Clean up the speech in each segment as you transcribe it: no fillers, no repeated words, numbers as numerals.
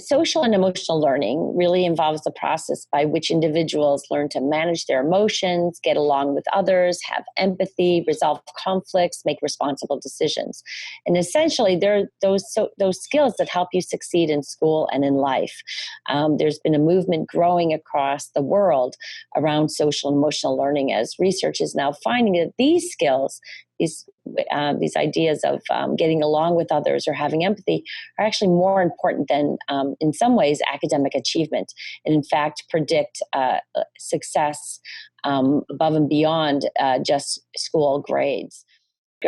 social and emotional learning really involves the process by which individuals learn to manage their emotions, get along with others, have empathy, resolve conflicts, make responsible decisions. And essentially, they're those skills that help you succeed in school and in life. There's been a movement growing across the world around social and emotional learning, as research is now finding that these skills, these ideas of getting along with others or having empathy, are actually more important than, in some ways, academic achievement, and in fact predict success above and beyond just school grades.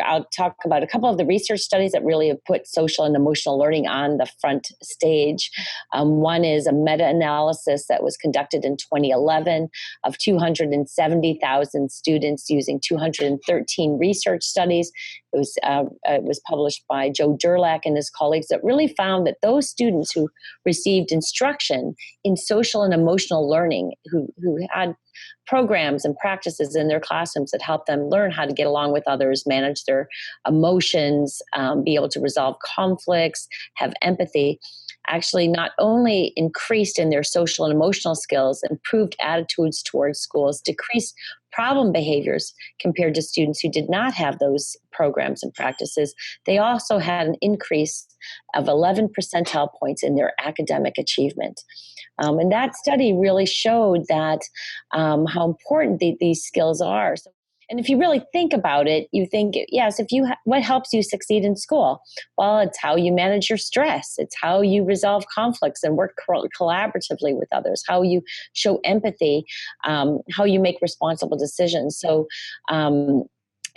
I'll talk about a couple of the research studies that really have put social and emotional learning on the front stage. One is a meta-analysis that was conducted in 2011 of 270,000 students using 213 research studies. It was published by Joe Durlak and his colleagues, that really found that those students who received instruction in social and emotional learning, who had programs and practices in their classrooms that help them learn how to get along with others, manage their emotions, be able to resolve conflicts, have empathy, actually not only increased in their social and emotional skills, improved attitudes towards schools, decreased problem behaviors compared to students who did not have those programs and practices. They also had an increase of 11 percentile points in their academic achievement. And that study really showed that how important these skills are. And if you really think about it, you think, yes, what helps you succeed in school? Well, it's how you manage your stress. It's how you resolve conflicts and work collaboratively with others, how you show empathy, how you make responsible decisions. So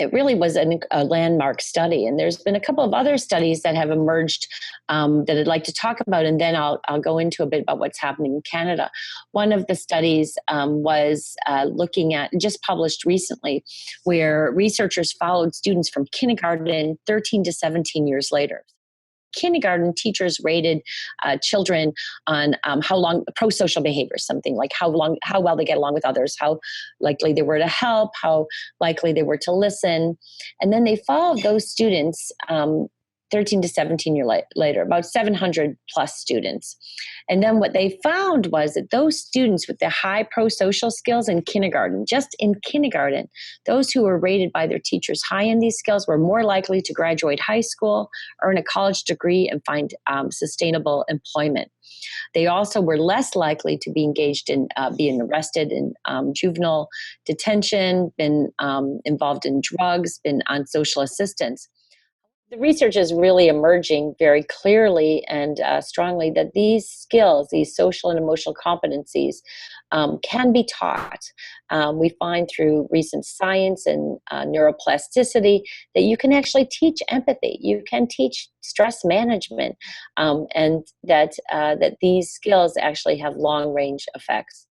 it really was a landmark study. And there's been a couple of other studies that have emerged that I'd like to talk about, and then I'll go into a bit about what's happening in Canada. One of the studies was looking at, just published recently, where researchers followed students from kindergarten 13 to 17 years later. Kindergarten teachers rated children on how long pro-social behavior, something like how well they get along with others, how likely they were to help, how likely they were to listen. And then they followed those students 13 to 17 years later, about 700 plus students. And then what they found was that those students with the high pro-social skills in kindergarten, just in kindergarten, those who were rated by their teachers high in these skills were more likely to graduate high school, earn a college degree, and find sustainable employment. They also were less likely to be engaged in being arrested in juvenile detention, been involved in drugs, been on social assistance. The research is really emerging very clearly and strongly that these skills, these social and emotional competencies, can be taught. We find through recent science and neuroplasticity that you can actually teach empathy, you can teach stress management, and that these skills actually have long-range effects.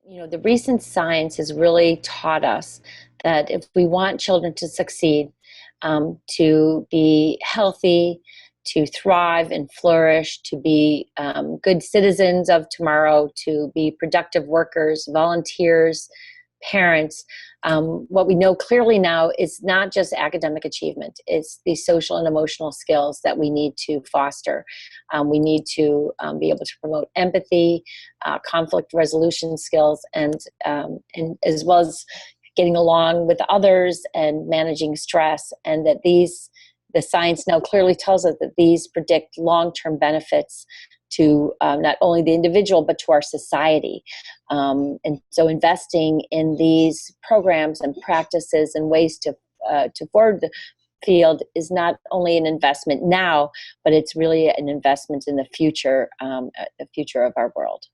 You know, the recent science has really taught us that if we want children to succeed, to be healthy, to thrive and flourish, to be good citizens of tomorrow, to be productive workers, volunteers, parents, what we know clearly now is not just academic achievement, it's the social and emotional skills that we need to foster. We need to be able to promote empathy, conflict resolution skills, and as well as getting along with others and managing stress, and that the science now clearly tells us that these predict long-term benefits to not only the individual, but to our society. And so investing in these programs and practices and ways to forward the field is not only an investment now, but it's really an investment in the future of our world.